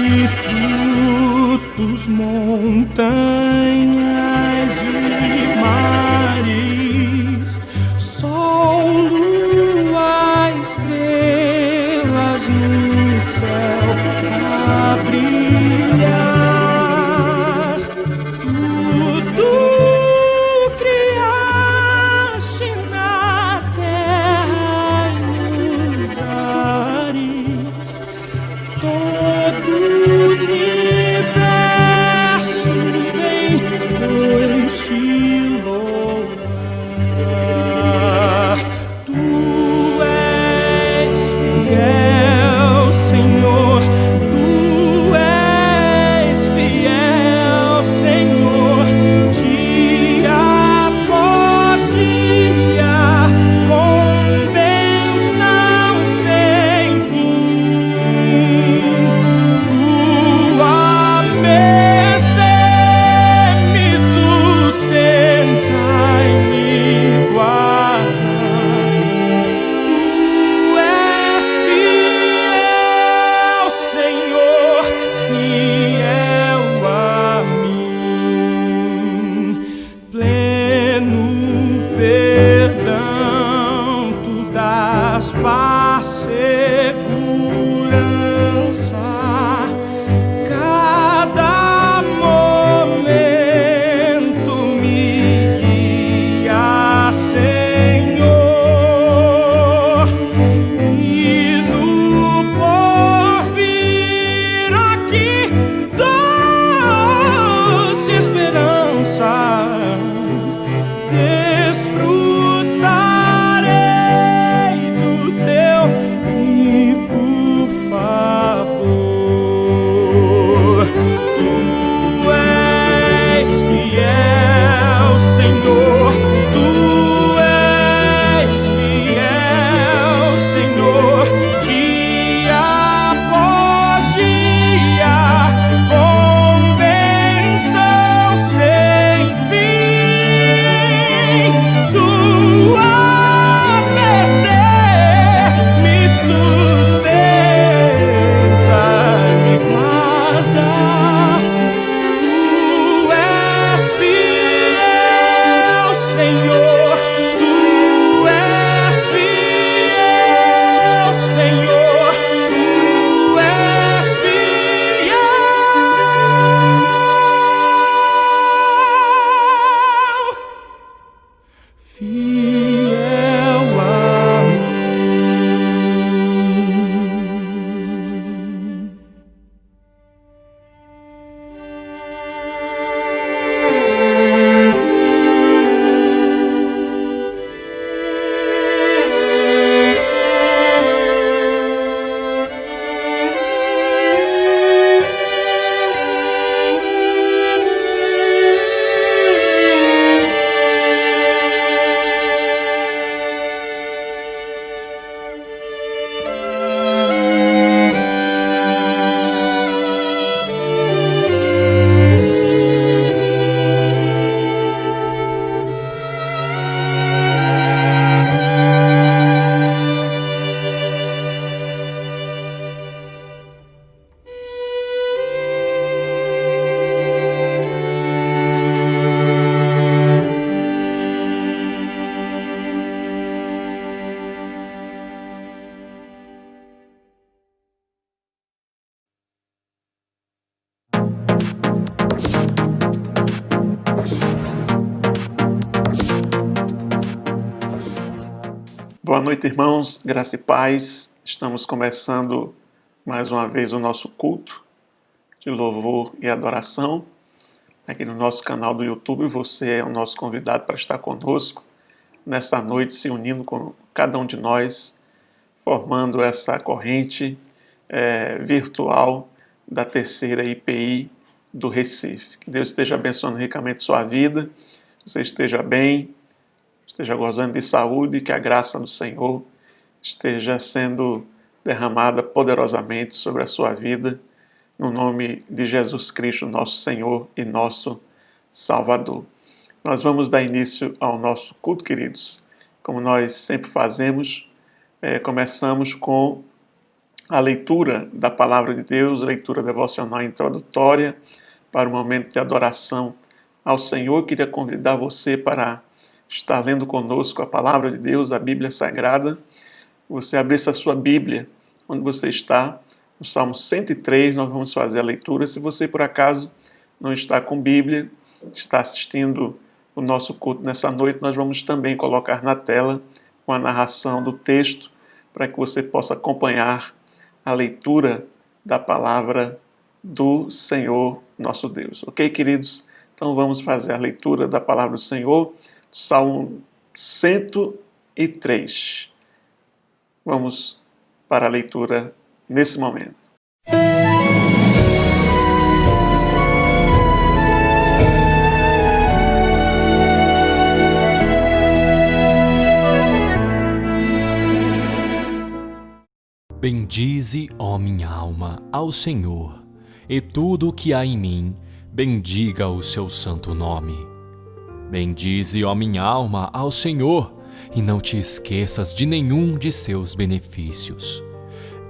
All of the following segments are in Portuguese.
e frutos, montanhas e mares, sol, lua, estrelas no céu a brilhar. Tudo criaste na terra e nos ares, todo o universo vem pois te louvar. Tu és fiel, Senhor, tu és fiel, Senhor, dia após dia, com bênção sem fim. Tua mercê me sustenta e me guarda. Tu és fiel, Senhor, fiel a mim. Pleno perdão, tu dás paz, segurança. Cada momento me guia, Senhor, e no porvir aqui doce esperança desfrutarei do teu rico favor. Tu és fiel, Senhor, tu és fiel, Senhor, dia após dia, com bênção sem fim. Tua mercê me sustenta, me guarda. Tu és fiel, Senhor, tu és fiel, Senhor, tu és fiel. Fiel a mim. Boa noite, irmãos, graça e paz. Estamos começando mais uma vez o nosso culto de louvor e adoração aqui no nosso canal do YouTube. Você é o nosso convidado para estar conosco nesta noite, se unindo com cada um de nós, formando essa corrente virtual da terceira IPI do Recife. Que Deus esteja abençoando ricamente sua vida, você esteja bem, esteja gozando de saúde, que a graça do Senhor esteja sendo derramada poderosamente sobre a sua vida, no nome de Jesus Cristo, nosso Senhor e nosso Salvador. Nós vamos dar início ao nosso culto, queridos. Como nós sempre fazemos, começamos com a leitura da Palavra de Deus, a leitura devocional introdutória para o momento de adoração ao Senhor. Queria convidar você para estar lendo conosco a Palavra de Deus, a Bíblia Sagrada. Você abrisse a sua Bíblia, onde você está, no Salmo 103, nós vamos fazer a leitura. Se você, por acaso, não está com Bíblia, está assistindo o nosso culto nessa noite, nós vamos também colocar na tela com a narração do texto, para que você possa acompanhar a leitura da palavra do Senhor nosso Deus. Ok, queridos? Então vamos fazer a leitura da palavra do Senhor, Salmo 103. Vamos para a leitura nesse momento. Bendize, ó minha alma, ao Senhor, e tudo o que há em mim, bendiga o seu santo nome. Bendize, ó minha alma, ao Senhor, e não te esqueças de nenhum de seus benefícios.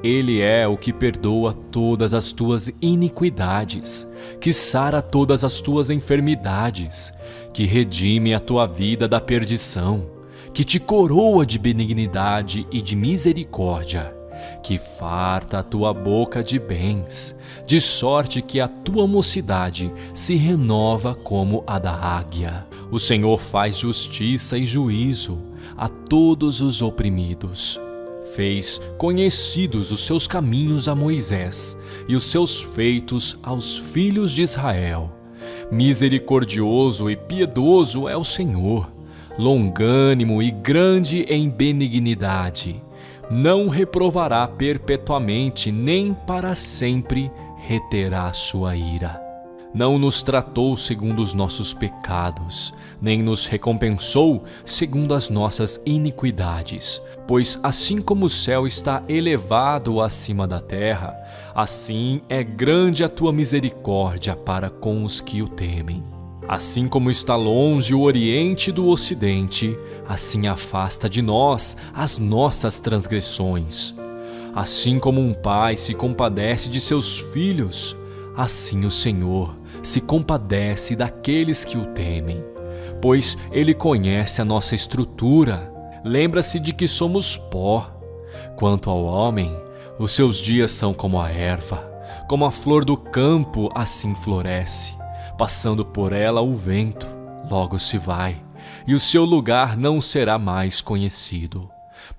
Ele é o que perdoa todas as tuas iniquidades, que sara todas as tuas enfermidades, que redime a tua vida da perdição, que te coroa de benignidade e de misericórdia, que farta a tua boca de bens, de sorte que a tua mocidade se renova como a da águia. O Senhor faz justiça e juízo a todos os oprimidos. Fez conhecidos os seus caminhos a Moisés e os seus feitos aos filhos de Israel. Misericordioso e piedoso é o Senhor, longânimo e grande em benignidade. Não reprovará perpetuamente, nem para sempre reterá sua ira. Não nos tratou segundo os nossos pecados, nem nos recompensou segundo as nossas iniquidades. Pois assim como o céu está elevado acima da terra, assim é grande a tua misericórdia para com os que o temem. Assim como está longe o Oriente do Ocidente, assim afasta de nós as nossas transgressões. Assim como um pai se compadece de seus filhos, assim o Senhor se compadece daqueles que o temem. Pois Ele conhece a nossa estrutura, lembra-se de que somos pó. Quanto ao homem, os seus dias são como a erva, como a flor do campo, assim floresce. Passando por ela o vento, logo se vai, e o seu lugar não será mais conhecido.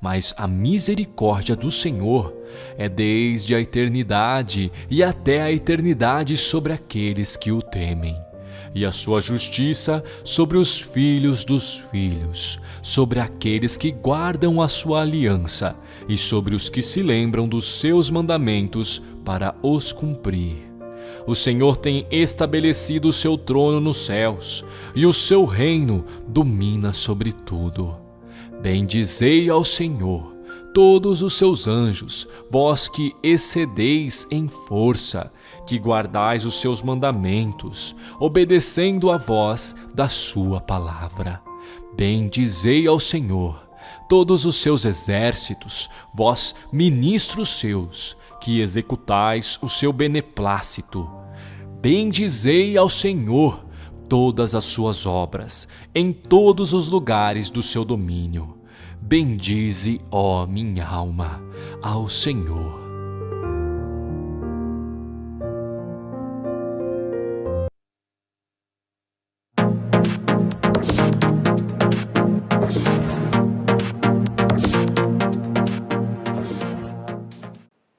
Mas a misericórdia do Senhor é desde a eternidade e até a eternidade sobre aqueles que o temem. E a sua justiça sobre os filhos dos filhos, sobre aqueles que guardam a sua aliança e sobre os que se lembram dos seus mandamentos para os cumprir. O Senhor tem estabelecido o seu trono nos céus, e o seu reino domina sobre tudo. Bendizei ao Senhor, todos os seus anjos, vós que excedeis em força, que guardais os seus mandamentos, obedecendo a voz da sua palavra. Bendizei ao Senhor, todos os seus exércitos, vós ministros seus, que executais o seu beneplácito. Bendizei ao Senhor todas as suas obras, em todos os lugares do seu domínio. Bendize, ó minha alma, ao Senhor.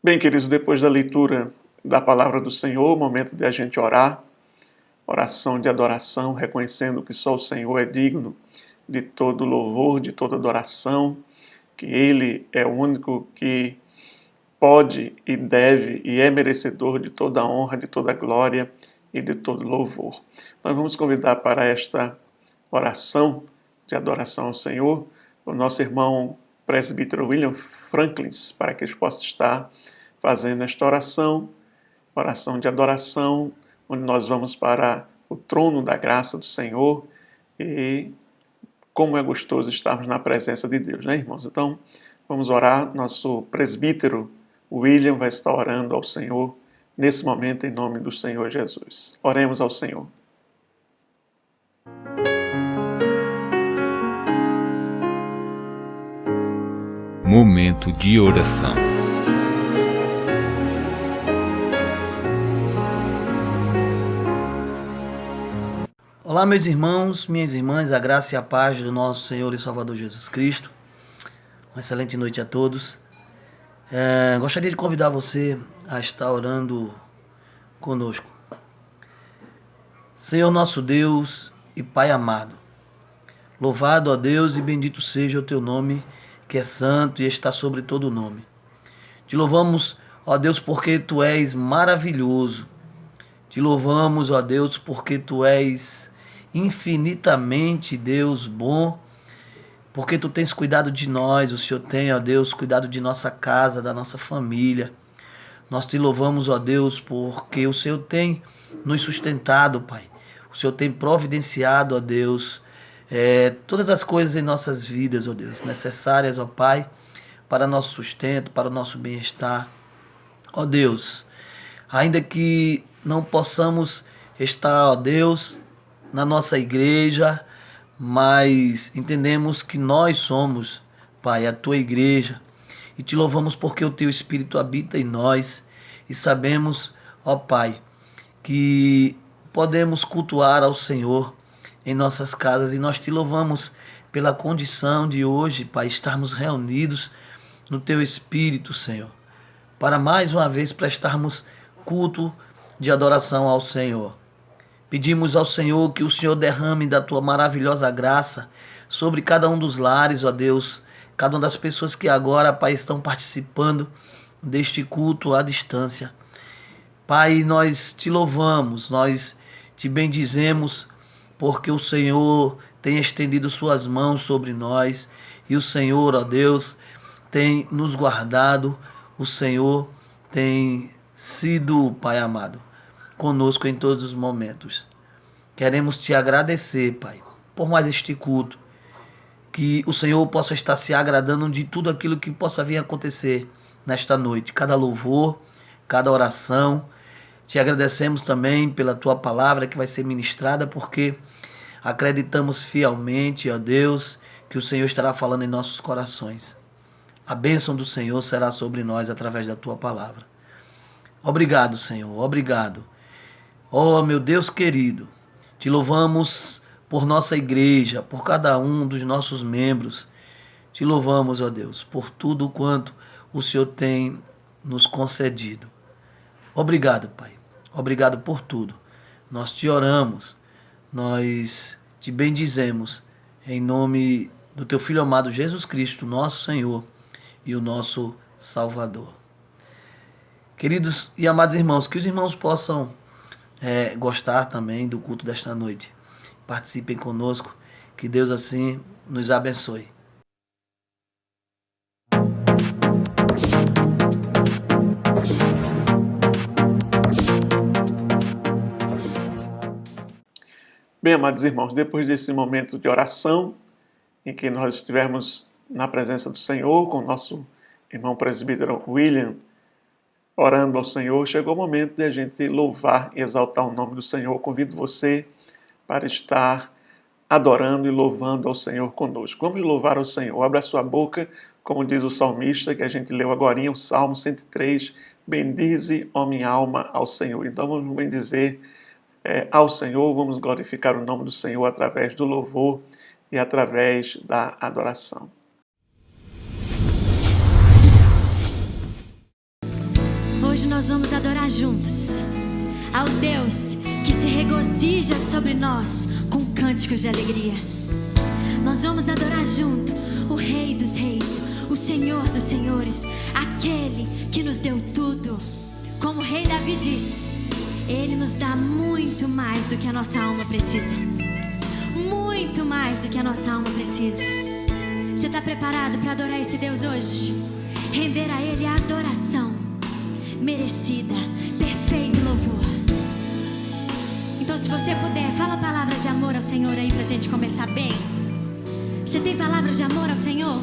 Bem, queridos, depois da leitura da palavra do Senhor, momento de a gente orar, oração de adoração, reconhecendo que só o Senhor é digno de todo louvor, de toda adoração, que Ele é o único que pode e deve e é merecedor de toda honra, de toda glória e de todo louvor. Nós vamos convidar para esta oração de adoração ao Senhor o nosso irmão presbítero William Franklin, para que ele possa estar fazendo esta oração de adoração, onde nós vamos para o trono da graça do Senhor e como é gostoso estarmos na presença de Deus, né, irmãos? Então, vamos orar. Nosso presbítero William vai estar orando ao Senhor nesse momento em nome do Senhor Jesus. Oremos ao Senhor. Momento de oração. Olá, meus irmãos, minhas irmãs, a graça e a paz do nosso Senhor e Salvador Jesus Cristo. Uma excelente noite a todos. Gostaria de convidar você a estar orando conosco. Senhor nosso Deus e Pai amado, louvado a Deus e bendito seja o teu nome, que é santo e está sobre todo nome. Te louvamos, ó Deus, porque tu és maravilhoso. Te louvamos, ó Deus, porque tu és infinitamente, Deus, bom, porque tu tens cuidado de nós, o Senhor tem, ó Deus, cuidado de nossa casa, da nossa família. Nós te louvamos, ó Deus, porque o Senhor tem nos sustentado, Pai. O Senhor tem providenciado, ó Deus, todas as coisas em nossas vidas, ó Deus, necessárias, ó Pai, para nosso sustento, para o nosso bem-estar. Ó Deus, ainda que não possamos estar, ó Deus, na nossa igreja, mas entendemos que nós somos, Pai, a tua igreja, e te louvamos porque o teu Espírito habita em nós, e sabemos, ó Pai, que podemos cultuar ao Senhor em nossas casas, e nós te louvamos pela condição de hoje, Pai, estarmos reunidos no teu Espírito, Senhor, para mais uma vez prestarmos culto de adoração ao Senhor. Pedimos ao Senhor que o Senhor derrame da tua maravilhosa graça sobre cada um dos lares, ó Deus, cada uma das pessoas que agora, Pai, estão participando deste culto à distância. Pai, nós te louvamos, nós te bendizemos, porque o Senhor tem estendido suas mãos sobre nós e o Senhor, ó Deus, tem nos guardado, o Senhor tem sido, Pai amado, conosco em todos os momentos. Queremos te agradecer, Pai, por mais este culto, que o Senhor possa estar se agradando de tudo aquilo que possa vir a acontecer nesta noite, cada louvor, cada oração. Te agradecemos também pela tua palavra que vai ser ministrada, porque acreditamos fielmente, ó Deus, que o Senhor estará falando em nossos corações. A bênção do Senhor será sobre nós através da tua palavra. Obrigado, Senhor, obrigado. Ó, meu Deus querido, te louvamos por nossa igreja, por cada um dos nossos membros. Te louvamos, ó Deus, por tudo quanto o Senhor tem nos concedido. Obrigado, Pai. Obrigado por tudo. Nós te oramos, nós te bendizemos, em nome do teu Filho amado Jesus Cristo, nosso Senhor e o nosso Salvador. Queridos e amados irmãos, que os irmãos possam gostar também do culto desta noite. Participem conosco, que Deus assim nos abençoe. Bem, amados irmãos, depois desse momento de oração, em que nós estivermos na presença do Senhor, com o nosso irmão presbítero William, orando ao Senhor, chegou o momento de a gente louvar e exaltar o nome do Senhor. Convido você para estar adorando e louvando ao Senhor conosco. Vamos louvar ao Senhor. Abra a sua boca, como diz o salmista, que a gente leu agora, o Salmo 103, bendize, ó minha alma, ao Senhor. Então vamos bendizer ao Senhor, vamos glorificar o nome do Senhor através do louvor e através da adoração. Hoje nós vamos adorar juntos ao Deus que se regozija sobre nós com cânticos de alegria. Nós vamos adorar junto o Rei dos Reis, o Senhor dos Senhores, aquele que nos deu tudo. Como o rei Davi disse, Ele nos dá muito mais do que a nossa alma precisa. Muito mais do que a nossa alma precisa. Você está preparado para adorar esse Deus hoje? Render a Ele a adoração merecida, perfeito louvor. Então, se você puder, fala palavras de amor ao Senhor aí pra gente começar bem. Você tem palavras de amor ao Senhor?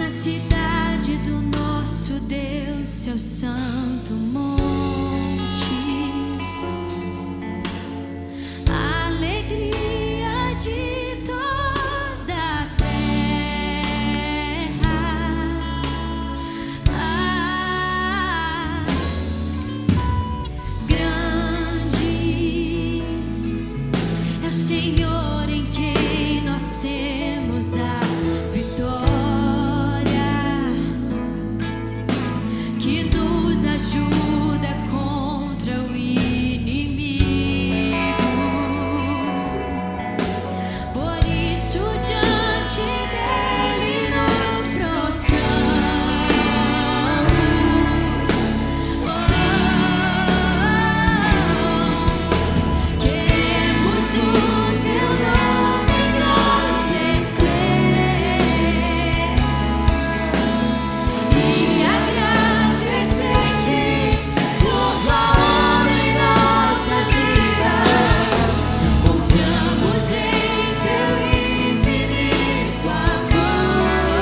na cidade do nosso Deus, seu santo monte. A alegria de toda a terra. Grande é o Senhor em quem nós temos a vitória, que nos ajuda contra o inimigo. Por isso diante dele nos prostramos. Queremos o teu nome engrandecer e agradecer-te por tua obra em nossas vidas. Confiamos em teu infinito amor,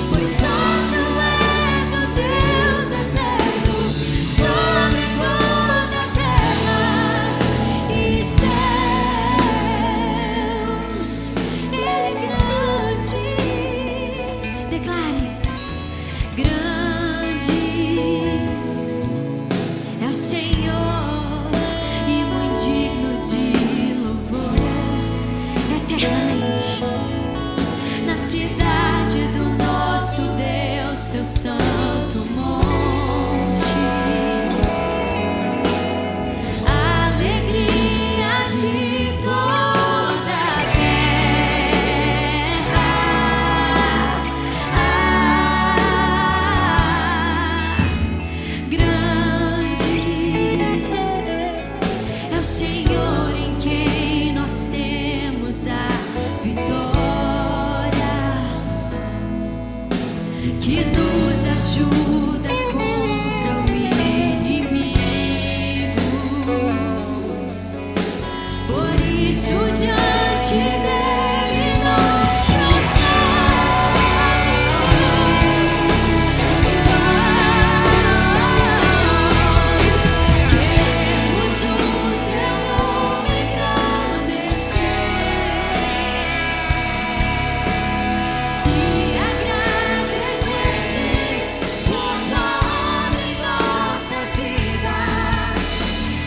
pois só tu és o Deus eterno sobre toda a terra e céus. Ele é grande, declare: grande é o Senhor e muito digno de louvor eternamente. Na cidade do nosso Deus, seu santo monte. A alegria de toda a terra. Grande é o Senhor em quem nós temos a vitória, que nos ajuda contra o inimigo. Por isso diante dele nós prostramos. Queremos o teu nome engrandecer e agradecer-te por tua obra em nossas vidas.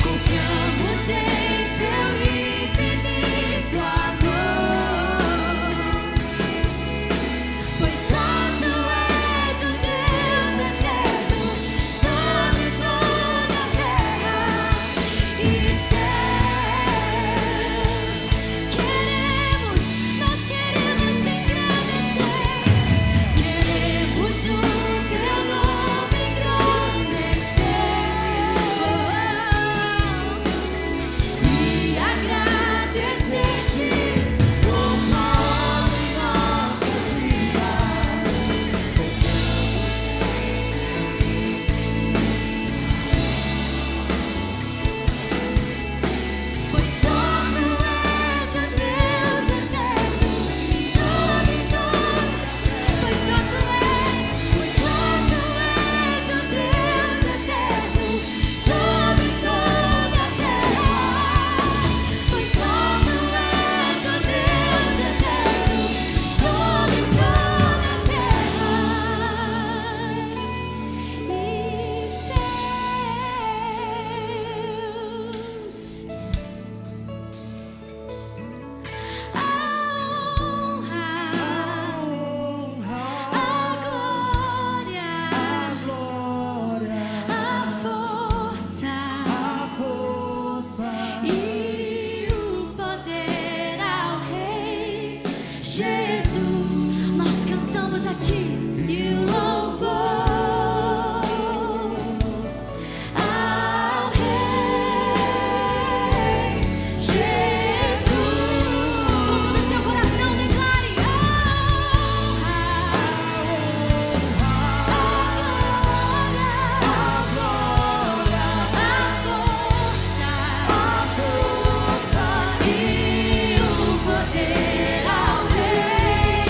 Confiamos em teu infinito amor, pois só tu és o Deus eterno sobre toda a terra e céus. Nós queremos te agradecer. Queremos o teu nome engrandecer e agradecer-te por tua obra em nossas vidas. Pois só tu és o Deus eterno sobre toda. Pois só tu és o Deus eterno sobre toda a terra. Pois só tu és o Deus eterno sobre toda a terra e céus. A honra, a glória, a força e o poder ao Rei Jesus. Nós cantamos a ti e o louvor ao Rei Jesus. Com todo o seu coração declare: a honra, a glória, a força e o poder ao Rei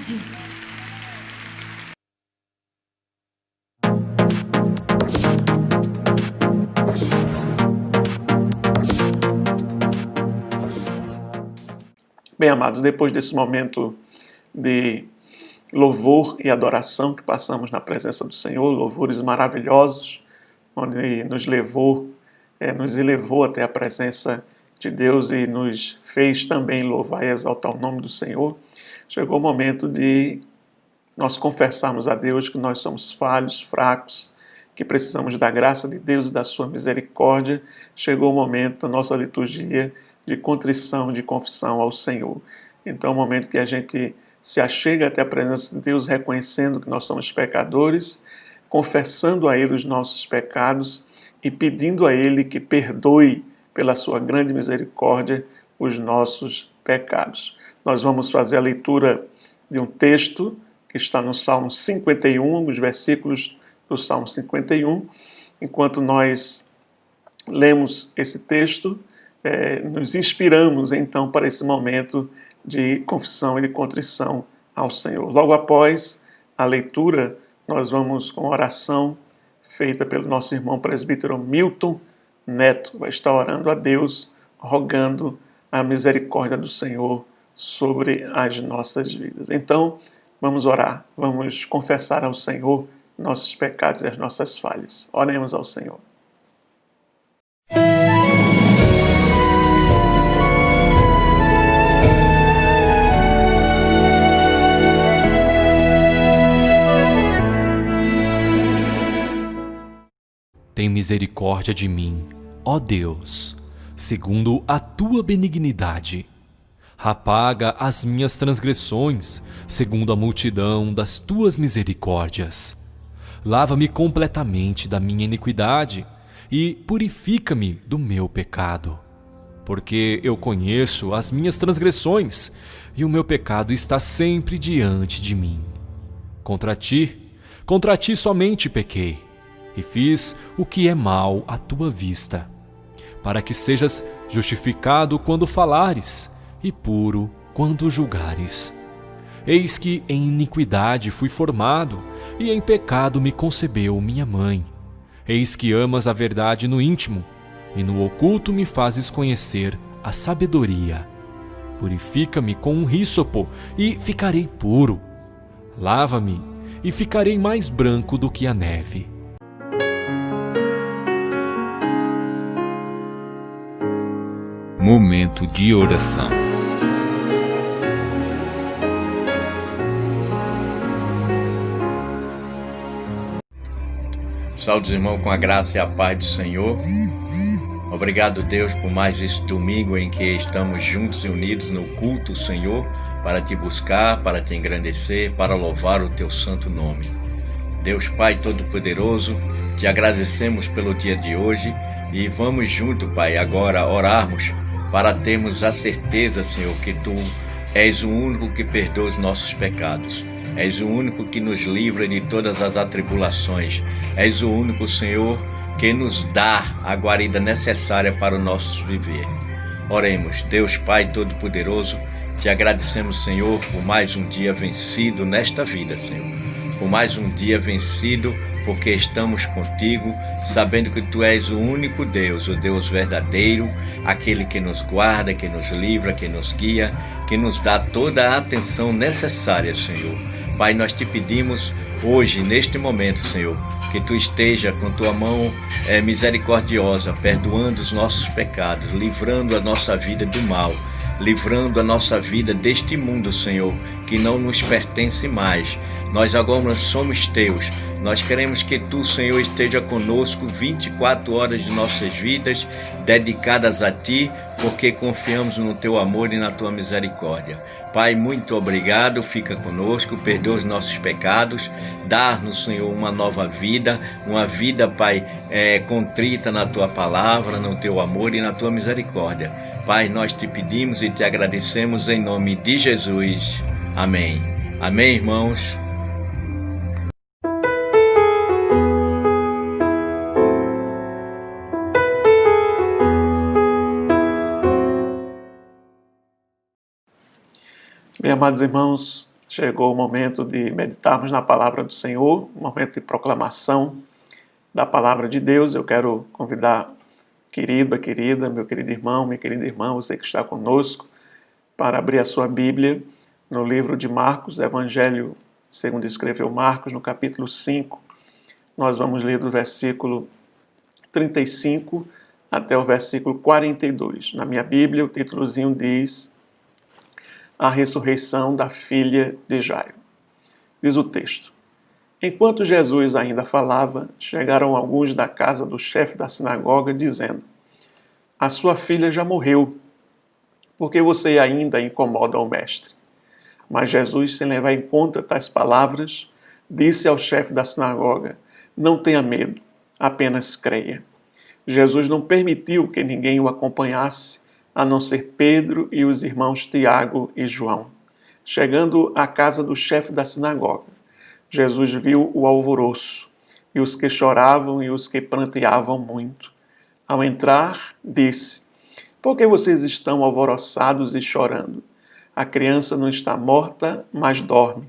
grande. Bem, amados, depois desse momento de louvor e adoração que passamos na presença do Senhor, louvores maravilhosos, onde nos elevou até a presença de Deus e nos fez também louvar e exaltar o nome do Senhor, chegou o momento de nós confessarmos a Deus que nós somos falhos, fracos, que precisamos da graça de Deus e da sua misericórdia. Chegou o momento da nossa liturgia de contrição, de confissão ao Senhor. Então é o momento que a gente se achega até a presença de Deus, reconhecendo que nós somos pecadores, confessando a Ele os nossos pecados e pedindo a Ele que perdoe pela sua grande misericórdia os nossos pecados. Nós vamos fazer a leitura de um texto que está no Salmo 51, nos versículos do Salmo 51. Enquanto nós lemos esse texto, nos inspiramos então para esse momento de confissão e de contrição ao Senhor. Logo após a leitura, nós vamos com a oração feita pelo nosso irmão presbítero Milton Neto. Vai estar orando a Deus, rogando a misericórdia do Senhor sobre as nossas vidas. Então, vamos orar, vamos confessar ao Senhor nossos pecados e as nossas falhas. Oremos ao Senhor. Tem misericórdia de mim, ó Deus, segundo a tua benignidade. Apaga as minhas transgressões, segundo a multidão das tuas misericórdias. Lava-me completamente da minha iniquidade e purifica-me do meu pecado. Porque eu conheço as minhas transgressões e o meu pecado está sempre diante de mim. Contra ti somente pequei e fiz o que é mal à tua vista, para que sejas justificado quando falares e puro quando julgares. Eis que em iniquidade fui formado, e em pecado me concebeu minha mãe. Eis que amas a verdade no íntimo, e no oculto me fazes conhecer a sabedoria. Purifica-me com um hísopo, e ficarei puro. Lava-me, e ficarei mais branco do que a neve. Momento de oração. Saúde, irmão, com a graça e a paz do Senhor. Obrigado, Deus, por mais esse domingo em que estamos juntos e unidos no culto, Senhor, para te buscar, para te engrandecer, para louvar o teu santo nome. Deus Pai Todo-Poderoso, te agradecemos pelo dia de hoje e vamos junto, Pai, agora orarmos para termos a certeza, Senhor, que Tu és o único que perdoa os nossos pecados. És o único que nos livra de todas as atribulações. És o único, Senhor, que nos dá a guarida necessária para o nosso viver. Oremos. Deus Pai Todo-Poderoso, te agradecemos, Senhor, por mais um dia vencido nesta vida, Senhor. Por mais um dia vencido, porque estamos contigo, sabendo que Tu és o único Deus, o Deus verdadeiro, aquele que nos guarda, que nos livra, que nos guia, que nos dá toda a atenção necessária, Senhor. Pai, nós te pedimos hoje, neste momento, Senhor, que Tu esteja com Tua mão misericordiosa, perdoando os nossos pecados, livrando a nossa vida do mal, livrando a nossa vida deste mundo, Senhor, que não nos pertence mais. Nós agora somos Teus. Nós queremos que Tu, Senhor, esteja conosco 24 horas de nossas vidas, dedicadas a Ti, porque confiamos no Teu amor e na Tua misericórdia. Pai, muito obrigado, fica conosco, perdoa os nossos pecados, dá-nos, Senhor, uma nova vida, uma vida, Pai, contrita na Tua palavra, no Teu amor e na Tua misericórdia. Pai, nós te pedimos e te agradecemos em nome de Jesus. Amém. Amém, irmãos. Bem, amados irmãos, chegou o momento de meditarmos na palavra do Senhor, um momento de proclamação da palavra de Deus. Eu quero convidar querido, a querida, meu querido irmão, minha querida irmã, você que está conosco, para abrir a sua Bíblia no livro de Marcos, Evangelho segundo escreveu Marcos, no capítulo 5. Nós vamos ler do versículo 35 até o versículo 42. Na minha Bíblia, o títulozinho diz: A ressurreição da filha de Jairo. Diz o texto: Enquanto Jesus ainda falava, chegaram alguns da casa do chefe da sinagoga, dizendo: A sua filha já morreu, porque você ainda incomoda o mestre? Mas Jesus, sem levar em conta tais palavras, disse ao chefe da sinagoga: Não tenha medo, apenas creia. Jesus não permitiu que ninguém o acompanhasse, a não ser Pedro e os irmãos Tiago e João. Chegando à casa do chefe da sinagoga, Jesus viu o alvoroço, e os que choravam e os que pranteavam muito. Ao entrar, disse: Por que vocês estão alvoroçados e chorando? A criança não está morta, mas dorme.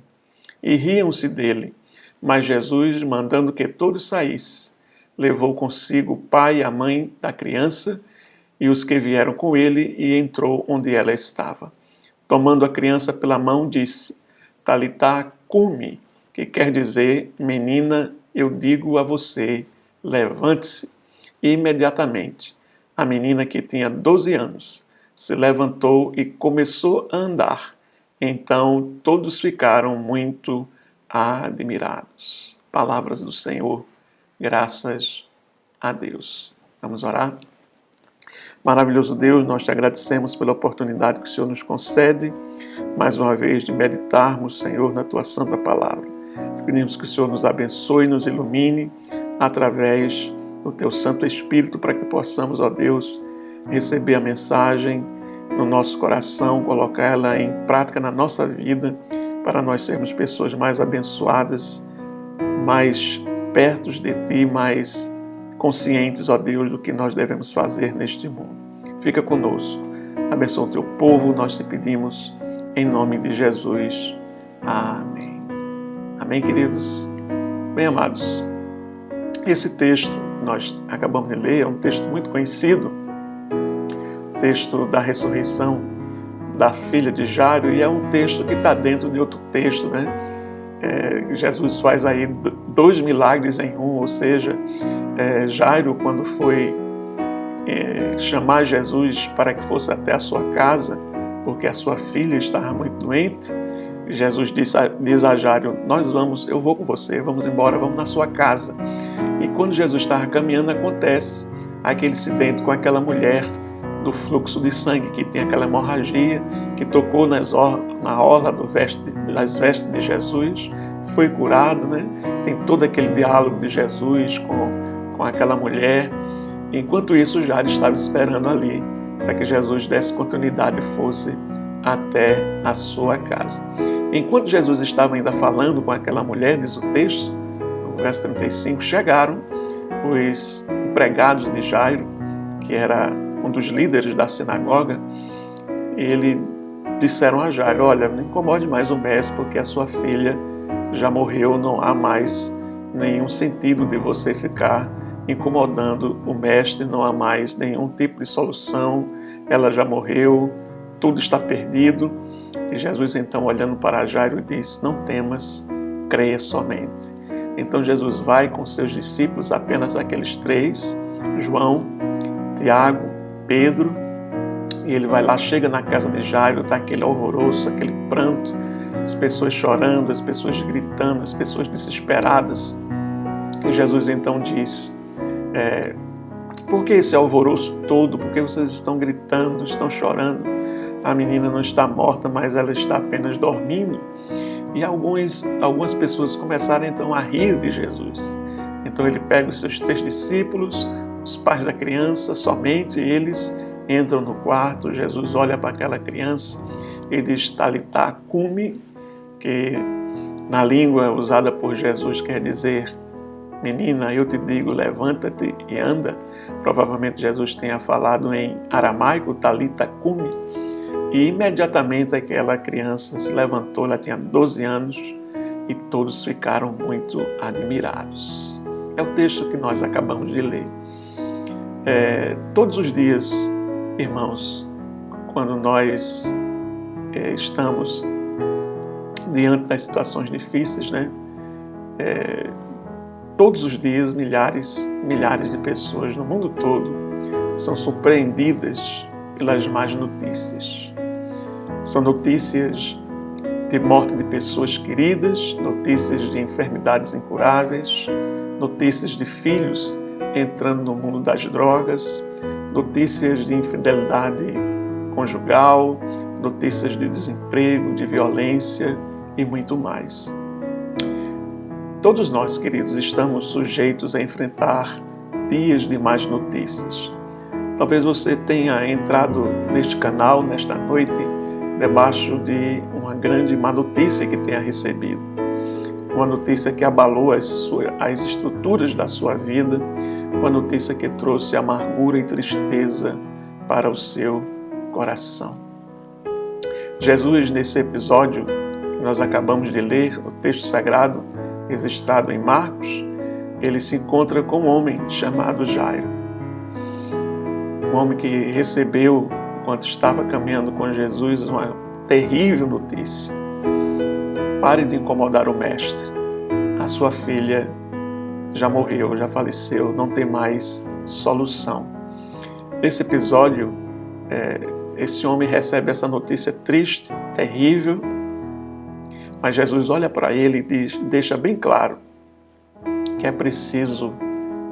E riam-se dele. Mas Jesus, mandando que todos saíssem, levou consigo o pai e a mãe da criança e os que vieram com ele, e entrou onde ela estava. Tomando a criança pela mão, disse: Talitá cumi, que quer dizer: Menina, eu digo a você, levante-se. E imediatamente, a menina, que tinha 12 anos, se levantou e começou a andar. Então todos ficaram muito admirados. Palavras do Senhor, graças a Deus. Vamos orar? Maravilhoso Deus, nós te agradecemos pela oportunidade que o Senhor nos concede, mais uma vez, de meditarmos, Senhor, na tua santa palavra. Pedimos que o Senhor nos abençoe e nos ilumine através do teu Santo Espírito, para que possamos, ó Deus, receber a mensagem no nosso coração, colocá-la em prática na nossa vida, para nós sermos pessoas mais abençoadas, mais perto de Ti, mais conscientes, ó Deus, do que nós devemos fazer neste mundo. Fica conosco, abençoa o Teu povo, nós te pedimos, em nome de Jesus. Amém. Amém, queridos? Bem amados, esse texto que nós acabamos de ler é um texto muito conhecido, texto da ressurreição da filha de Jairo, e é um texto que está dentro de outro texto, né? Jesus faz aí 2 milagres em um, ou seja, Jairo, quando foi chamar Jesus para que fosse até a sua casa, porque a sua filha estava muito doente, Jesus diz a Jairo: eu vou com você, vamos embora, vamos na sua casa. E quando Jesus estava caminhando, acontece aquele incidente com aquela mulher do fluxo de sangue, que tem aquela hemorragia, que tocou na orla das vestes de Jesus, foi curado, né? Tem todo aquele diálogo de Jesus com aquela mulher. Enquanto isso, Jairo estava esperando ali para que Jesus desse continuidade e fosse até a sua casa. Enquanto Jesus estava ainda falando com aquela mulher, diz o texto, no verso 35, chegaram os empregados de Jairo, que era um dos líderes da sinagoga, e eles disseram a Jairo: Olha, não incomode mais o mestre, porque a sua filha já morreu, não há mais nenhum sentido de você ficar incomodando o mestre, não há mais nenhum tipo de solução, ela já morreu, tudo está perdido. E Jesus, então, olhando para Jairo, diz: Não temas, creia somente. Então Jesus vai com seus discípulos, apenas aqueles 3, João, Tiago, Pedro, e ele vai lá, chega na casa de Jairo, está aquele alvoroço, aquele pranto, as pessoas chorando, as pessoas gritando, as pessoas desesperadas. E Jesus então diz: Por que esse alvoroço todo? Por que vocês estão gritando, estão chorando? A menina não está morta, mas ela está apenas dormindo. E algumas pessoas começaram então a rir de Jesus. Então ele pega os seus 3 discípulos, os pais da criança, somente eles entram no quarto. Jesus olha para aquela criança e diz: Talitá cumi, que na língua usada por Jesus quer dizer: Menina, eu te digo, levanta-te e anda. Provavelmente Jesus tenha falado em aramaico, Talitá cumi, E imediatamente aquela criança se levantou, ela tinha 12 anos, e todos ficaram muito admirados. É o texto que nós acabamos de ler. Todos os dias, irmãos, quando nós estamos diante das situações difíceis, né? Todos os dias, milhares de pessoas no mundo todo são surpreendidas pelas más notícias. São notícias de morte de pessoas queridas, notícias de enfermidades incuráveis, notícias de filhos entrando no mundo das drogas, notícias de infidelidade conjugal, notícias de desemprego, de violência e muito mais. Todos nós, queridos, estamos sujeitos a enfrentar dias de más notícias. Talvez você tenha entrado neste canal, nesta noite, debaixo de uma grande má notícia que tenha recebido. Uma notícia que abalou as estruturas da sua vida, uma notícia que trouxe amargura e tristeza para o seu coração. Jesus, nesse episódio que nós acabamos de ler, o texto sagrado registrado em Marcos, ele se encontra com um homem chamado Jairo. Um homem que recebeu, enquanto estava caminhando com Jesus, uma terrível notícia. Pare de incomodar o mestre. A sua filha já morreu, já faleceu, não tem mais solução. Nesse episódio, esse homem recebe essa notícia triste, terrível, mas Jesus olha para ele e deixa bem claro que é preciso,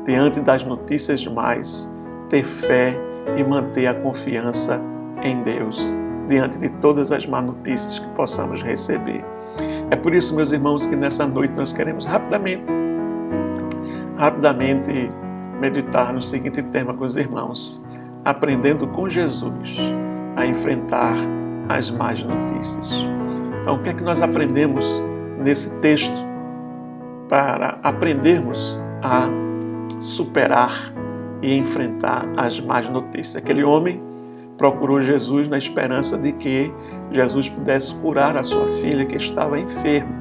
diante das notícias demais, ter fé e manter a confiança em Deus, diante de todas as más notícias que possamos receber. É por isso, meus irmãos, que nessa noite nós queremos rapidamente meditar no seguinte tema com os irmãos: aprendendo com Jesus a enfrentar as más notícias. Então, o que é que nós aprendemos nesse texto para aprendermos a superar e enfrentar as más notícias? Aquele homem procurou Jesus na esperança de que Jesus pudesse curar a sua filha que estava enferma.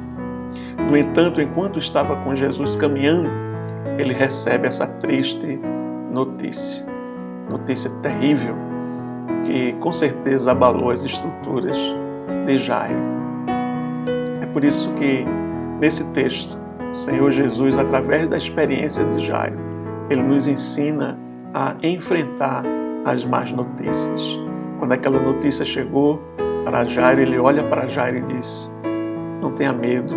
No entanto, enquanto estava com Jesus caminhando, ele recebe essa triste notícia terrível que com certeza abalou as estruturas de Jairo. É por isso que nesse texto, o Senhor Jesus, através da experiência de Jairo, ele nos ensina a enfrentar as más notícias. Quando aquela notícia chegou para Jairo, ele olha para Jairo e diz: não tenha medo,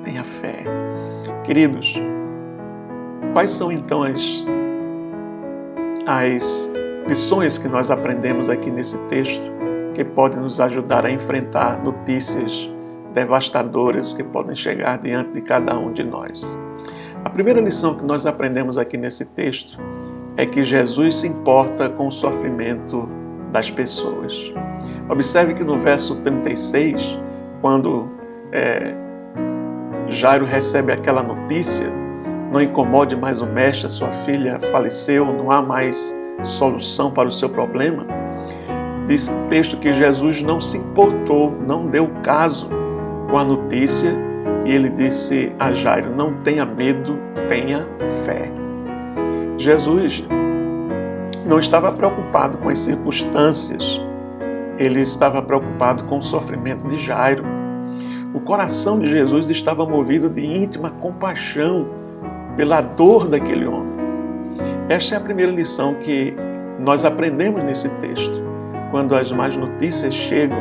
tenha fé. Queridos, quais são então as lições que nós aprendemos aqui nesse texto que podem nos ajudar a enfrentar notícias devastadoras que podem chegar diante de cada um de nós? A primeira lição que nós aprendemos aqui nesse texto é que Jesus se importa com o sofrimento das pessoas. Observe que no verso 36, quando Jairo recebe aquela notícia: não incomode mais o mestre, a sua filha faleceu, não há mais solução para o seu problema. Diz o texto que Jesus não se importou, não deu caso com a notícia, e ele disse a Jairo: não tenha medo, tenha fé. Jesus não estava preocupado com as circunstâncias, ele estava preocupado com o sofrimento de Jairo. O coração de Jesus estava movido de íntima compaixão pela dor daquele homem. Esta é a primeira lição que nós aprendemos nesse texto. Quando as más notícias chegam,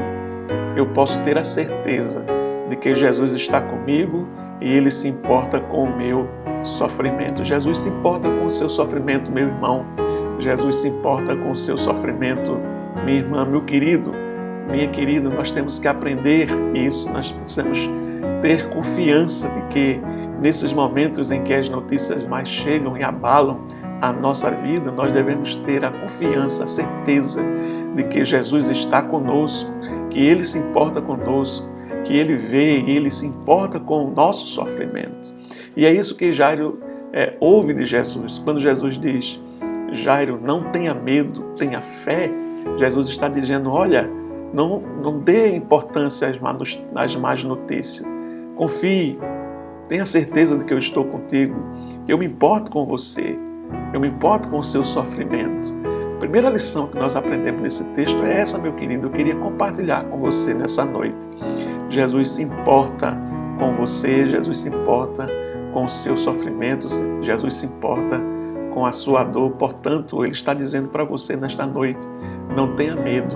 eu posso ter a certeza de que Jesus está comigo e Ele se importa com o meu sofrimento. Jesus se importa com o seu sofrimento, meu irmão. Jesus se importa com o seu sofrimento, minha irmã, meu querido, minha querida. Nós temos que aprender isso. Nós precisamos ter confiança de que nesses momentos em que as notícias mais chegam e abalam a nossa vida, nós devemos ter a confiança, a certeza de que Jesus está conosco, que Ele se importa conosco, que Ele vê e Ele se importa com o nosso sofrimento. E é isso que Jairo ouve de Jesus. Quando Jesus diz: Jairo, não tenha medo, tenha fé, Jesus está dizendo: olha, Não dê importância às más notícias. Confie, tenha certeza de que eu estou contigo, eu me importo com você, eu me importo com o seu sofrimento. A primeira lição que nós aprendemos nesse texto é essa, meu querido. Eu queria compartilhar com você nessa noite. Jesus se importa com você, Jesus se importa com o seu sofrimento, Jesus se importa com a sua dor. Portanto, Ele está dizendo para você nesta noite: não tenha medo,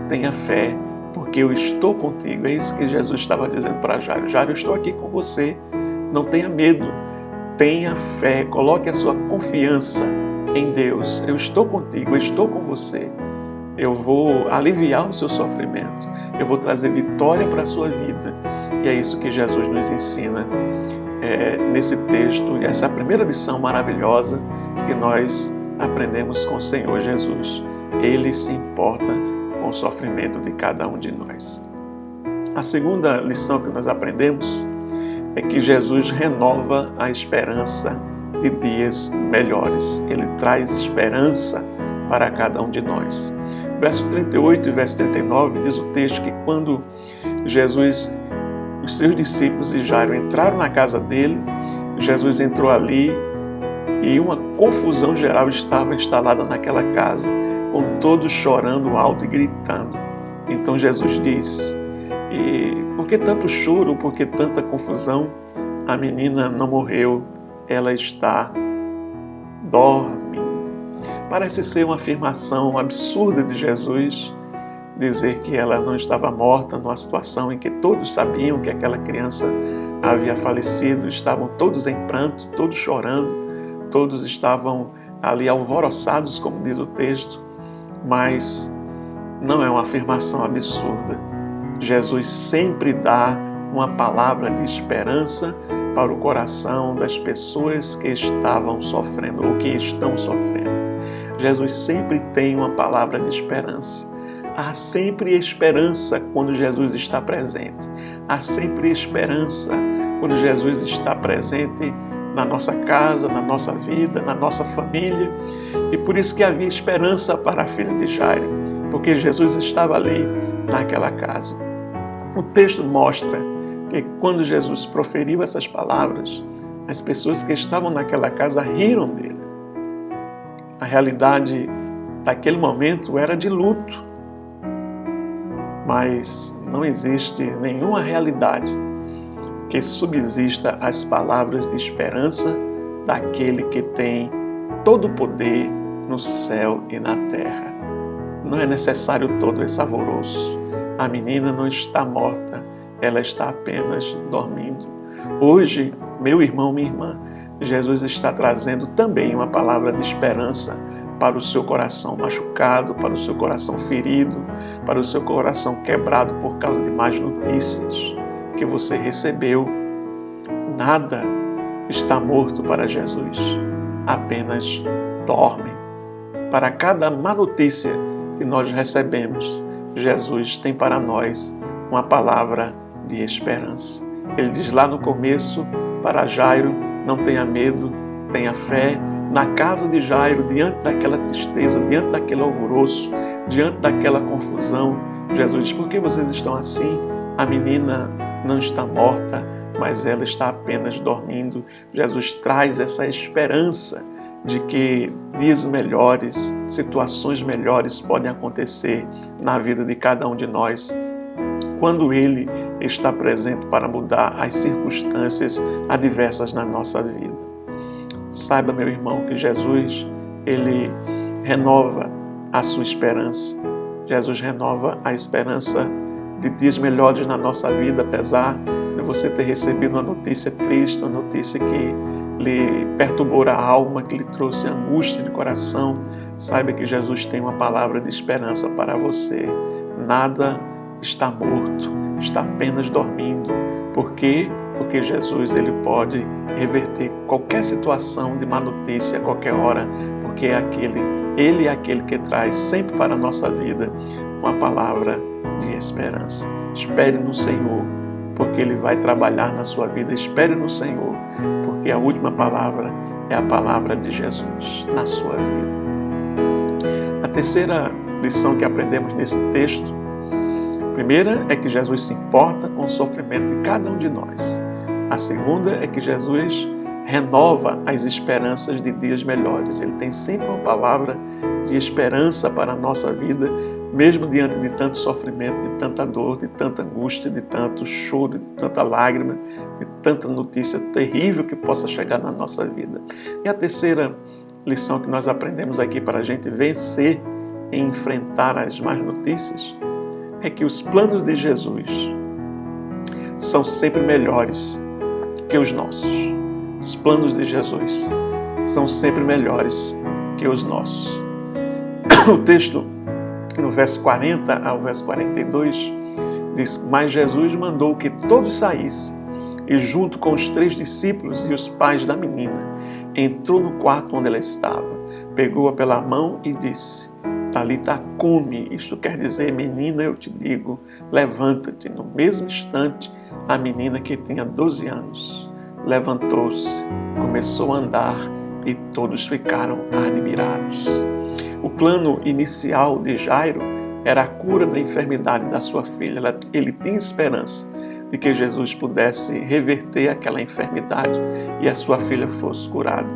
tenha fé, porque eu estou contigo. É isso que Jesus estava dizendo para Jairo. Jairo, eu estou aqui com você, não tenha medo, tenha fé, coloque a sua confiança em Deus. Eu estou contigo, eu estou com você. Eu vou aliviar o seu sofrimento, eu vou trazer vitória para a sua vida. E é isso que Jesus nos ensina nesse texto. E essa é a primeira lição maravilhosa que nós aprendemos com o Senhor Jesus. Ele se importa com o sofrimento de cada um de nós. A segunda lição que nós aprendemos é que Jesus renova a esperança de dias melhores. Ele traz esperança para cada um de nós. Verso 38 e verso 39 diz o texto que quando Jesus, os seus discípulos e Jairo entraram na casa dele, Jesus entrou ali e uma confusão geral estava instalada naquela casa, com todos chorando alto e gritando. Então Jesus diz: por que tanto choro, por que tanta confusão? A menina não morreu, ela está dormindo. Parece ser uma afirmação absurda de Jesus, dizer que ela não estava morta numa situação em que todos sabiam que aquela criança havia falecido, estavam todos em pranto, todos chorando, todos estavam ali alvoroçados, como diz o texto, mas não é uma afirmação absurda. Jesus sempre dá uma palavra de esperança para o coração das pessoas que estavam sofrendo ou que estão sofrendo. Jesus sempre tem uma palavra de esperança. Há sempre esperança quando Jesus está presente. Há sempre esperança quando Jesus está presente na nossa casa, na nossa vida, na nossa família. E por isso que havia esperança para a filha de Jairo, porque Jesus estava ali naquela casa. O texto mostra que quando Jesus proferiu essas palavras, as pessoas que estavam naquela casa riram dele. A realidade daquele momento era de luto, mas não existe nenhuma realidade que subsista às palavras de esperança daquele que tem todo o poder no céu e na terra. Não é necessário todo esse alvoroço. A menina não está morta, ela está apenas dormindo. Hoje, meu irmão, minha irmã, Jesus está trazendo também uma palavra de esperança para o seu coração machucado, para o seu coração ferido, para o seu coração quebrado por causa de más notícias que você recebeu. Nada está morto para Jesus, apenas dorme. Para cada má notícia que nós recebemos, Jesus tem para nós uma palavra de esperança. Ele diz lá no começo para Jairo: não tenha medo, tenha fé. Na casa de Jairo, diante daquela tristeza, diante daquele alvoroço, diante daquela confusão, Jesus diz: por que vocês estão assim? A menina não está morta, mas ela está apenas dormindo. Jesus traz essa esperança de que dias melhores, situações melhores podem acontecer na vida de cada um de nós, quando Ele está presente para mudar as circunstâncias adversas na nossa vida. Saiba, meu irmão, que Jesus, Ele renova a sua esperança. Jesus renova a esperança de dias melhores na nossa vida, apesar de você ter recebido uma notícia triste, uma notícia que lhe perturbou a alma, que lhe trouxe angústia de coração. Saiba que Jesus tem uma palavra de esperança para você. Nada está morto, está apenas dormindo. Por quê? Porque Jesus, Ele pode reverter qualquer situação de má notícia a qualquer hora, porque Ele é aquele que traz sempre para a nossa vida uma palavra de esperança. Espere no Senhor, porque Ele vai trabalhar na sua vida. Espere no Senhor, porque a última palavra é a palavra de Jesus na sua vida. A terceira lição que aprendemos nesse texto primeira é que Jesus se importa com o sofrimento de cada um de nós. A segunda é que Jesus renova as esperanças de dias melhores. Ele tem sempre uma palavra de esperança para a nossa vida, mesmo diante de tanto sofrimento, de tanta dor, de tanta angústia, de tanto choro, de tanta lágrima, de tanta notícia terrível que possa chegar na nossa vida. E a terceira lição que nós aprendemos aqui para a gente vencer e enfrentar as más notícias é que os planos de Jesus são sempre melhores que os nossos. Os planos de Jesus são sempre melhores que os nossos. O texto, no verso 40 ao verso 42, diz: Mas Jesus mandou que todos saíssem, e junto com os 3 discípulos e os pais da menina, entrou no quarto onde ela estava, pegou-a pela mão e disse: Talita cumi, isto quer dizer, menina, eu te digo, levanta-te. No mesmo instante, a menina, que tinha 12 anos, levantou-se, começou a andar e todos ficaram admirados. O plano inicial de Jairo era a cura da enfermidade da sua filha. Ele tinha esperança de que Jesus pudesse reverter aquela enfermidade e a sua filha fosse curada.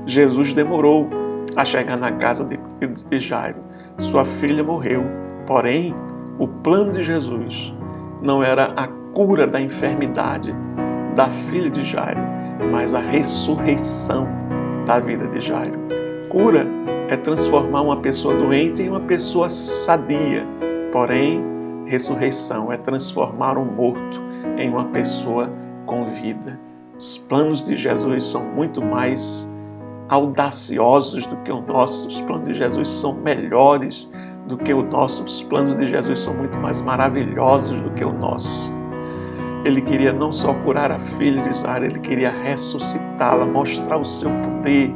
Jesus demorou a chegar na casa de Jairo. Sua filha morreu. Porém, o plano de Jesus não era a cura da enfermidade da filha de Jairo, mas a ressurreição da vida de Jairo. Cura é transformar uma pessoa doente em uma pessoa sadia. Porém, ressurreição é transformar um morto em uma pessoa com vida. Os planos de Jesus são muito mais audaciosos do que o nosso. Os planos de Jesus são melhores do que o nosso. Os planos de Jesus são muito mais maravilhosos do que o nosso. Ele queria não só curar a filha de Jairo, ele queria ressuscitá-la, mostrar o seu poder,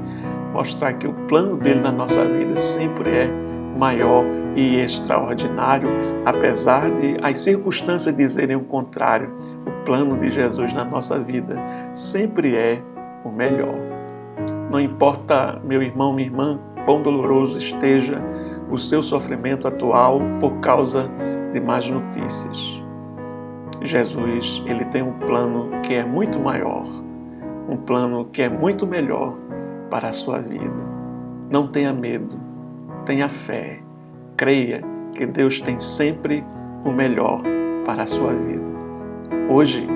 mostrar que o plano dele na nossa vida sempre é maior e extraordinário, apesar de as circunstâncias dizerem o contrário. O plano de Jesus na nossa vida sempre é o melhor. Não importa, meu irmão, minha irmã, quão doloroso esteja o seu sofrimento atual por causa de más notícias. Jesus, ele tem um plano que é muito maior, um plano que é muito melhor para a sua vida. Não tenha medo, tenha fé, creia que Deus tem sempre o melhor para a sua vida. Hoje,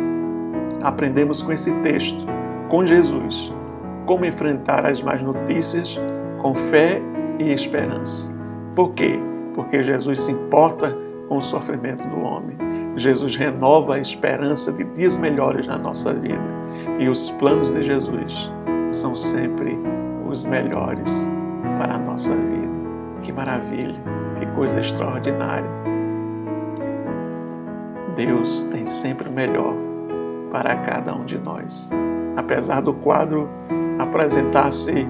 aprendemos com esse texto, com Jesus, como enfrentar as más notícias com fé e esperança. Por quê? Porque Jesus se importa com o sofrimento do homem. Jesus renova a esperança de dias melhores na nossa vida. E os planos de Jesus são sempre os melhores para a nossa vida. Que maravilha, que coisa extraordinária. Deus tem sempre o melhor para cada um de nós. Apesar do quadro apresentar-se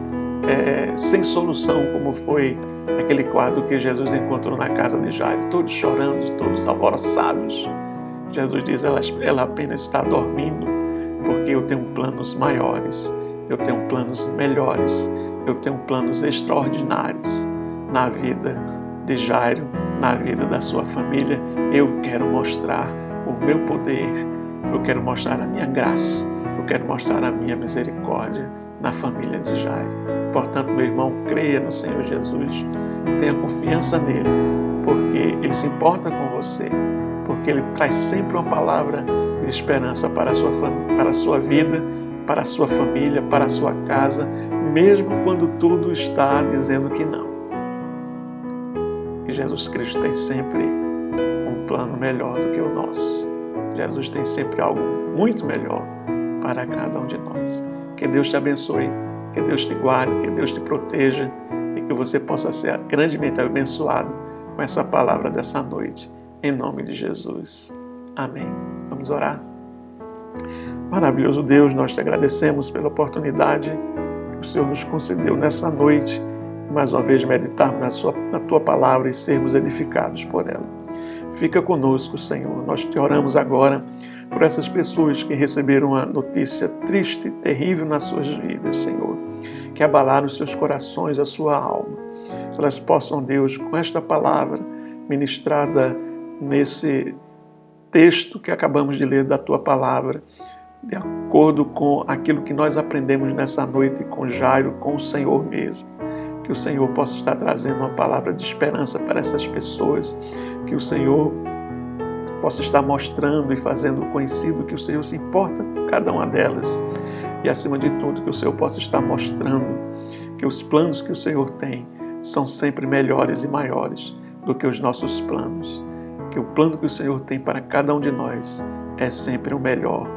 sem solução, como foi aquele quadro que Jesus encontrou na casa de Jairo, todos chorando, todos alvoroçados. Jesus diz: ela apenas está dormindo, porque eu tenho planos maiores, eu tenho planos melhores, eu tenho planos extraordinários na vida de Jairo, na vida da sua família. Eu quero mostrar o meu poder, eu quero mostrar a minha graça, eu quero mostrar a minha misericórdia na família de Jairo. Portanto, meu irmão, creia no Senhor Jesus, tenha confiança nele, porque ele se importa com você, porque ele traz sempre uma palavra de esperança para a sua vida, para a sua família, para a sua casa, mesmo quando tudo está dizendo que não. E Jesus Cristo tem sempre um plano melhor do que o nosso. Jesus tem sempre algo muito melhor para cada um de nós. Que Deus te abençoe, que Deus te guarde, que Deus te proteja e que você possa ser grandemente abençoado com essa palavra dessa noite. Em nome de Jesus. Amém. Vamos orar. Maravilhoso Deus, nós te agradecemos pela oportunidade que o Senhor nos concedeu nessa noite, mais uma vez meditarmos na tua palavra e sermos edificados por ela. Fica conosco, Senhor. Nós te oramos agora por essas pessoas que receberam uma notícia triste, terrível nas suas vidas, Senhor, que abalaram os seus corações, a sua alma. Que elas possam, Deus, com esta palavra ministrada nesse texto que acabamos de ler da Tua Palavra, de acordo com aquilo que nós aprendemos nessa noite com Jairo, com o Senhor mesmo. Que o Senhor possa estar trazendo uma palavra de esperança para essas pessoas, que o Senhor possa estar mostrando e fazendo conhecido que o Senhor se importa com cada uma delas. E, acima de tudo, que o Senhor possa estar mostrando que os planos que o Senhor tem são sempre melhores e maiores do que os nossos planos. Que o plano que o Senhor tem para cada um de nós é sempre o melhor,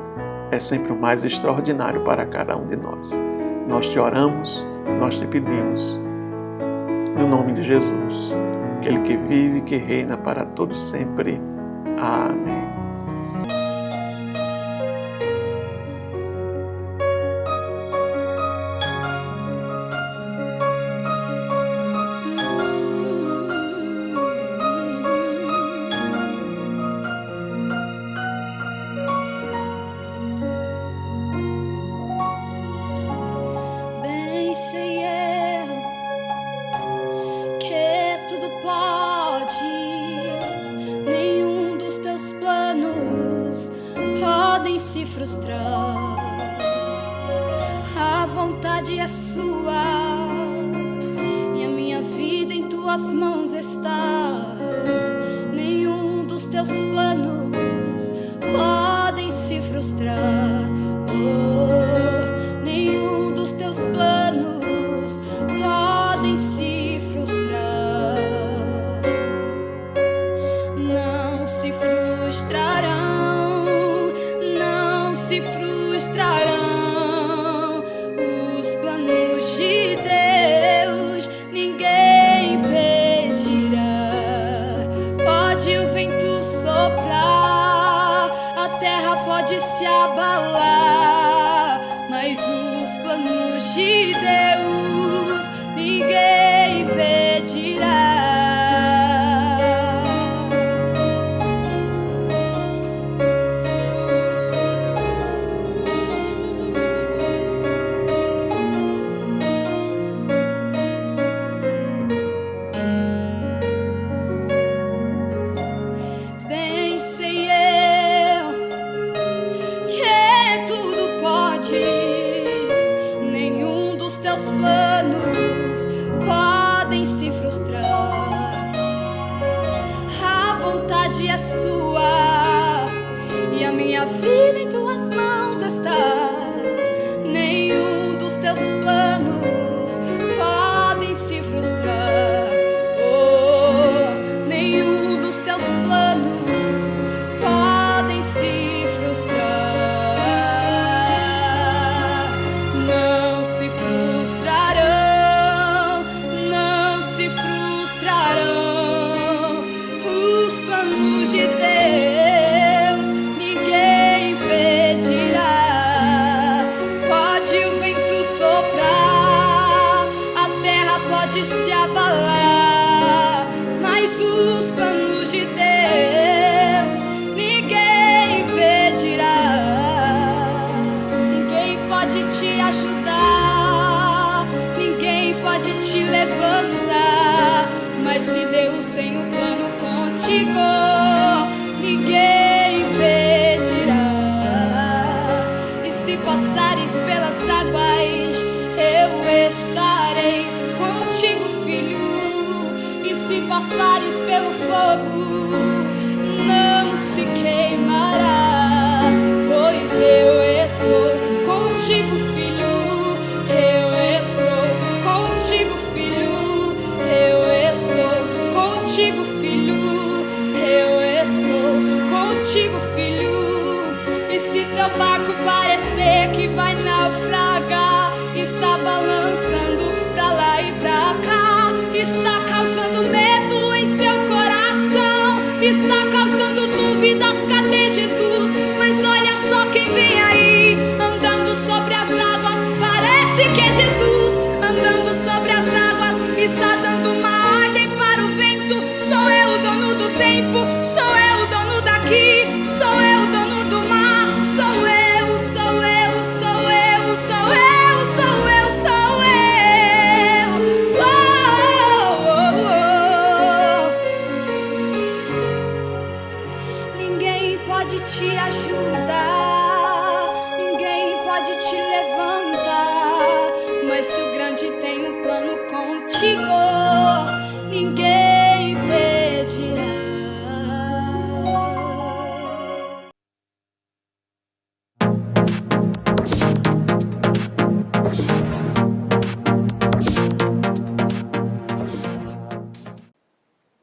é sempre o mais extraordinário para cada um de nós. Nós te oramos, nós te pedimos, no nome de Jesus, aquele que vive e que reina para todo sempre. Amém. Bem sei eu que tudo podes, nenhum dos teus planos podem se frustrar. A vontade é sua e a minha vida em tuas mãos está. Nenhum dos teus planos podem se frustrar. Oh, nenhum dos teus planos podem se frustrar. Não se frustrarão, não se frustrarão os planos de Deus, ninguém impedirá. Pode o vento soprar, a terra pode se abalar, mas os planos de Deus ninguém impedirá. Bem sei eu que tudo podes, nenhum dos teus planos podem se frustrar. A vontade é sua e a minha vida em tuas mãos está. Nenhum dos teus planos podem se frustrar. Oh, nenhum dos teus planos podem se frustrar. Não se frustrarão, não se frustrarão os planos de Deus, ninguém impedirá. Pode o vento soprar, a terra pode se abalar, mas os planos de Deus ninguém impedirá. Ninguém pode te ajudar, ninguém pode te levantar, mas se Deus tem um plano contigo, ninguém impedirá. E se passares pelas águas, eu estarei contigo, filho. E se passares pelo fogo, não se queimará, pois eu estou contigo, filho. Eu estou contigo, filho. Eu estou contigo, filho. Eu estou contigo, filho. E se teu barco parecer que vai naufragar, está balançando pra lá e pra cá, está causando medo em seu coração, está causando dúvidas, cadê Jesus? Mas olha só quem vem aí, andando sobre as águas, parece que é Jesus. Andando sobre as águas, está dando uma ordem para o vento. Sou eu o dono do tempo, sou eu o dono daqui, sou eu o dono do mar. Sou eu, sou eu, sou eu, sou eu, sou eu, sou eu. Oh, oh, oh, se o grande tem um plano contigo, ninguém impedirá.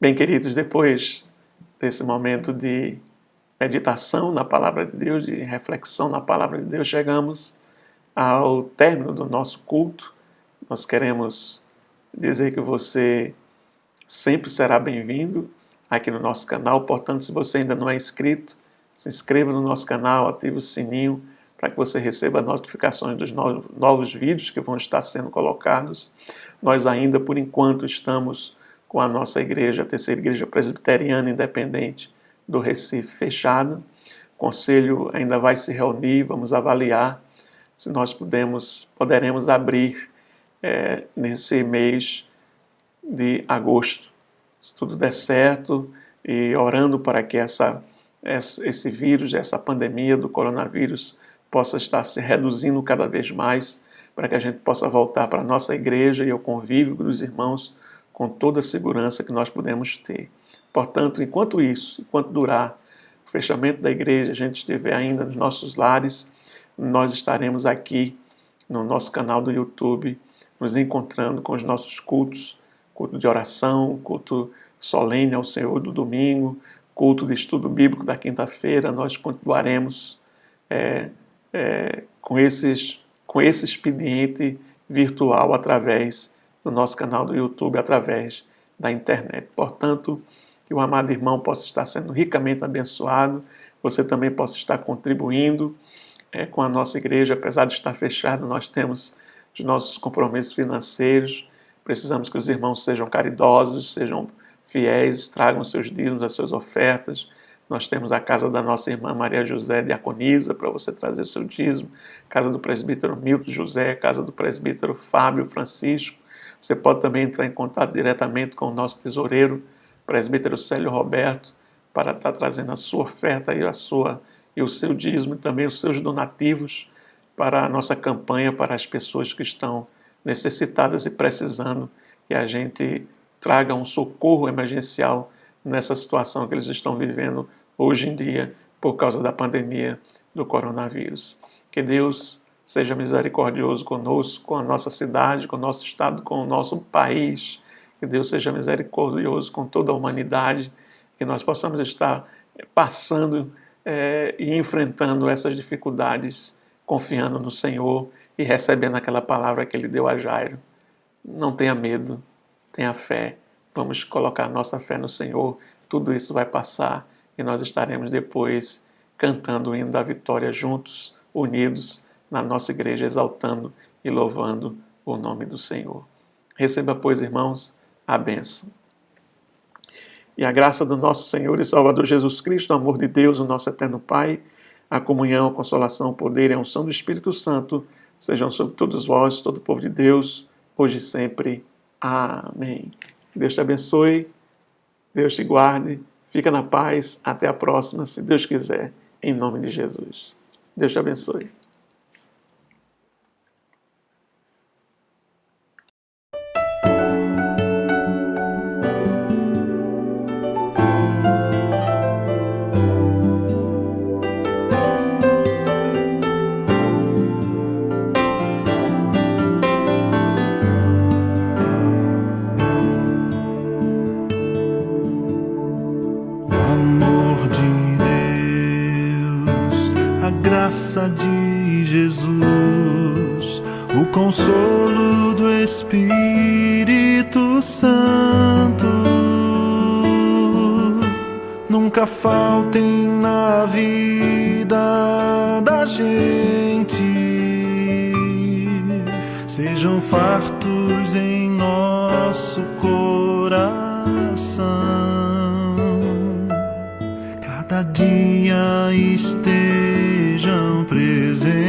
Bem, queridos, depois desse momento de meditação na Palavra de Deus, de reflexão na Palavra de Deus, chegamos ao término do nosso culto. Nós queremos dizer que você sempre será bem-vindo aqui no nosso canal. Portanto, se você ainda não é inscrito, se inscreva no nosso canal, ative o sininho para que você receba notificações dos novos vídeos que vão estar sendo colocados. Nós ainda, por enquanto, estamos com a nossa igreja, a Terceira Igreja Presbiteriana Independente do Recife, fechada. O conselho ainda vai se reunir, vamos avaliar se nós poderemos abrir nesse mês de agosto. Se tudo der certo, e orando para que esse vírus, essa pandemia do coronavírus possa estar se reduzindo cada vez mais, para que a gente possa voltar para a nossa igreja e ao convívio dos irmãos com toda a segurança que nós podemos ter. Portanto, enquanto durar o fechamento da igreja, a gente estiver ainda nos nossos lares, nós estaremos aqui no nosso canal do YouTube, nos encontrando com os nossos cultos, culto de oração, culto solene ao Senhor do domingo, culto de estudo bíblico da quinta-feira. Nós continuaremos com esse expediente virtual através do nosso canal do YouTube, através da internet. Portanto, que o amado irmão possa estar sendo ricamente abençoado, você também possa estar contribuindo com a nossa igreja. Apesar de estar fechado, nós temos os nossos compromissos financeiros, precisamos que os irmãos sejam caridosos, sejam fiéis, tragam seus dízimos, as suas ofertas. Nós temos a casa da nossa irmã Maria José Diaconisa, para você trazer o seu dízimo, casa do presbítero Milton José, casa do presbítero Fábio Francisco. Você pode também entrar em contato diretamente com o nosso tesoureiro, presbítero Célio Roberto, para estar trazendo a sua oferta e o seu dízimo, e também os seus donativos para a nossa campanha, para as pessoas que estão necessitadas e precisando que a gente traga um socorro emergencial nessa situação que eles estão vivendo hoje em dia por causa da pandemia do coronavírus. Que Deus seja misericordioso conosco, com a nossa cidade, com o nosso estado, com o nosso país. Que Deus seja misericordioso com toda a humanidade, que nós possamos estar passando e enfrentando essas dificuldades, confiando no Senhor e recebendo aquela palavra que Ele deu a Jairo. Não tenha medo, tenha fé. Vamos colocar nossa fé no Senhor. Tudo isso vai passar e nós estaremos depois cantando o hino da vitória juntos, unidos na nossa igreja, exaltando e louvando o nome do Senhor. Receba, pois, irmãos, a bênção. E a graça do nosso Senhor e Salvador Jesus Cristo, o amor de Deus, o nosso eterno Pai, a comunhão, a consolação, o poder e a unção do Espírito Santo sejam sobre todos vós, todo o povo de Deus, hoje e sempre. Amém. Deus te abençoe, Deus te guarde, fica na paz, até a próxima, se Deus quiser, em nome de Jesus. Deus te abençoe. Graça de Jesus, o consolo do Espírito Santo, nunca faltem na vida da gente, sejam fartos em nosso coração, cada dia estejam presentes,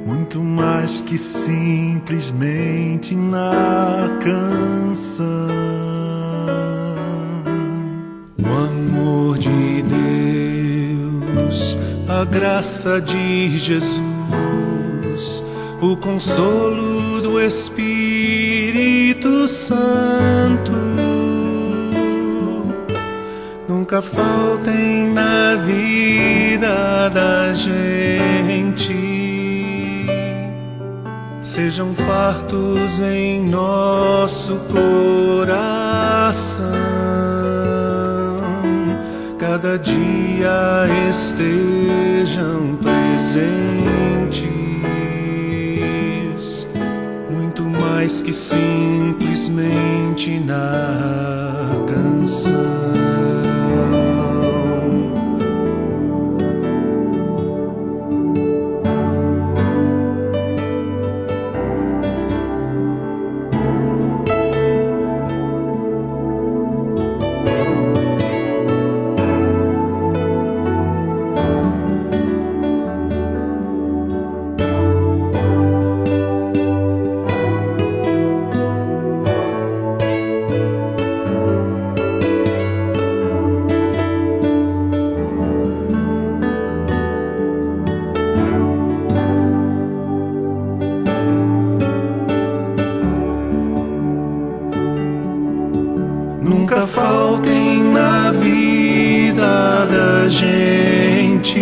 muito mais que simplesmente na canção. O amor de Deus, a graça de Jesus, o consolo do Espírito Santo nunca faltem na vida da gente. Sejam fartos em nosso coração, cada dia estejam presentes, muito mais que simplesmente na canção. Nunca faltem na vida da gente,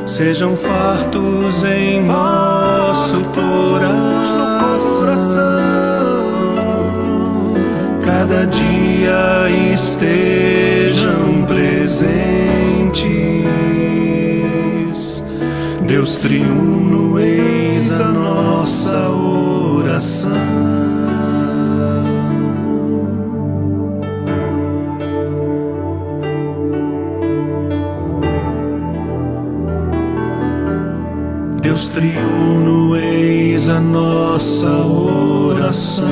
sejam fartos em nosso coração, cada dia estejam presentes. Deus triuno, eis a nossa oração. Deus triuno, eis a nossa oração.